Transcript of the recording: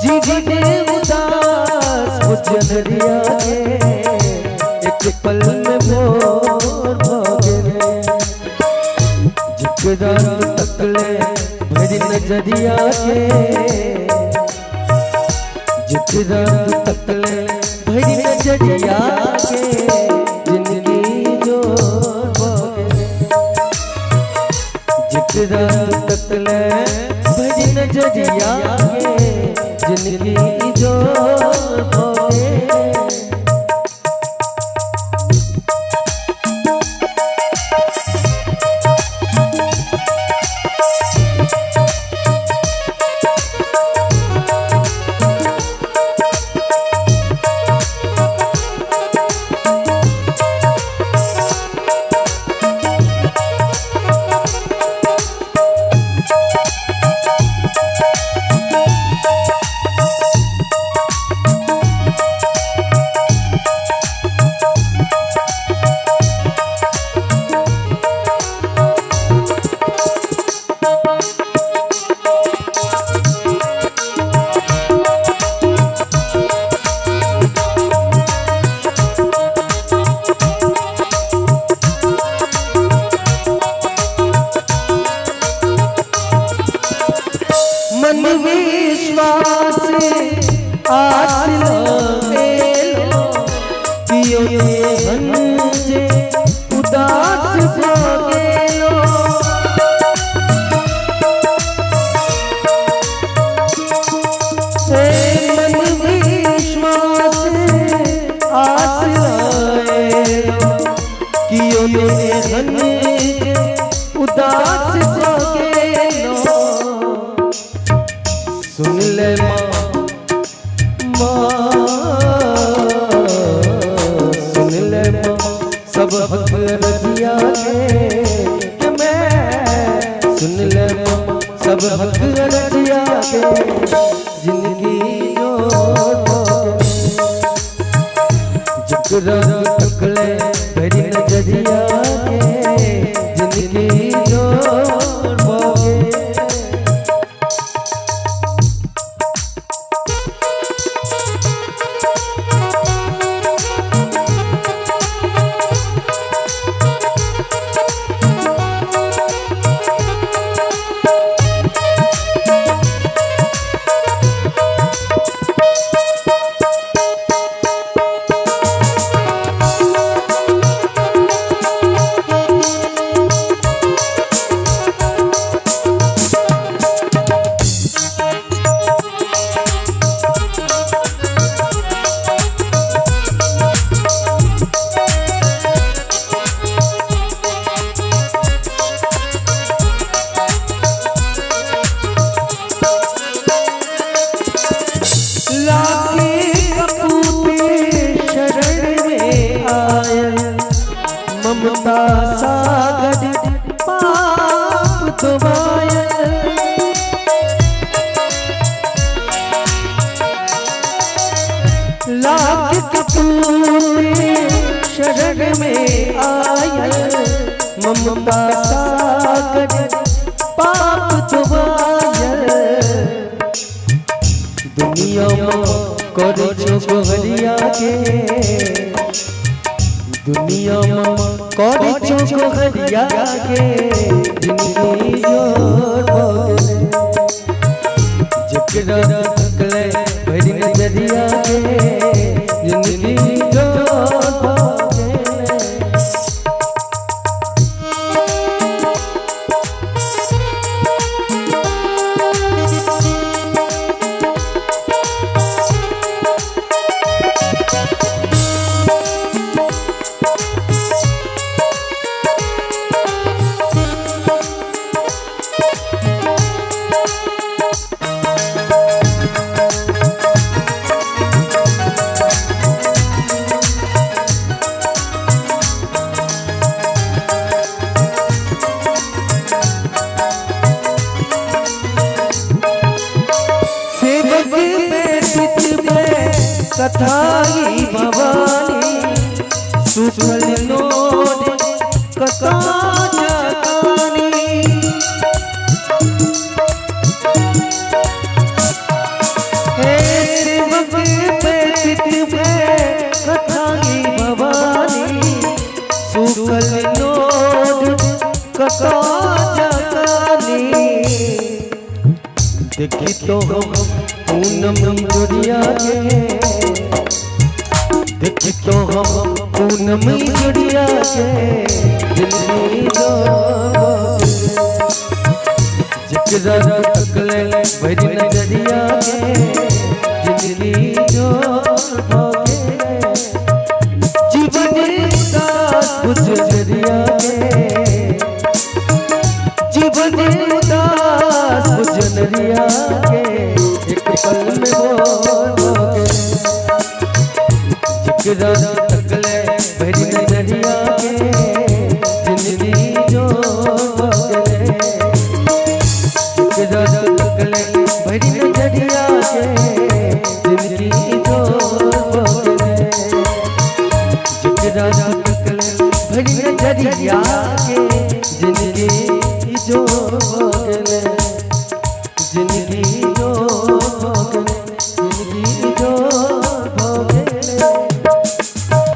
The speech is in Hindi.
जीवन उदास बुझनरिया के एक पल में भोर भागे रे। जिकरा तकले भरी नजरिया के, जिकरा तकले भरी नजरिया के जिंदगी जो भागे रे। जिकरा तकले भरी नजरिया के जिंदगी जो भागे। मन विश्वास आस लो पियो हंजे उदास भागे लो। मन विश्वास आस लो पियो हंजे उदास भागे लो। सुन ले माँ, सुन ले माँ सब हक रजिया के मैं। सुन ले माँ सब हक रजिया के जिंदगी जो जिकरा तकले भरी नजरिया के जिंदगी जो भागे। ममता सागर पाप धोवाया। लाख कपूर शरण में आया ममता सागर पाप धोवाया। दुनिया में करे छो हरिया के, दुनिया में करे छो हरिया के जिंदगी जो भागे। जिकरा तकले भरी नजरिया के जिंदगी जो भागे। कथाई भवानी सुफल नोद कथा जगानी। कतो जगानी देखी तो पूनम जुड़िया के देखी तो हम पूनम जुड़िया के जिंदगी जिकरा तकले भरी नजरिया के जिंदगी जो जीवन उदास गुजरिया के जीवन उदास गुजरिया के एक पल में बोलोगे जिकरा तकले भरी नजरिया के जिंदगी जो जिकरा तकले भरी नजरिया के जिंदगी जो जिकरा तकले भरी नजरिया के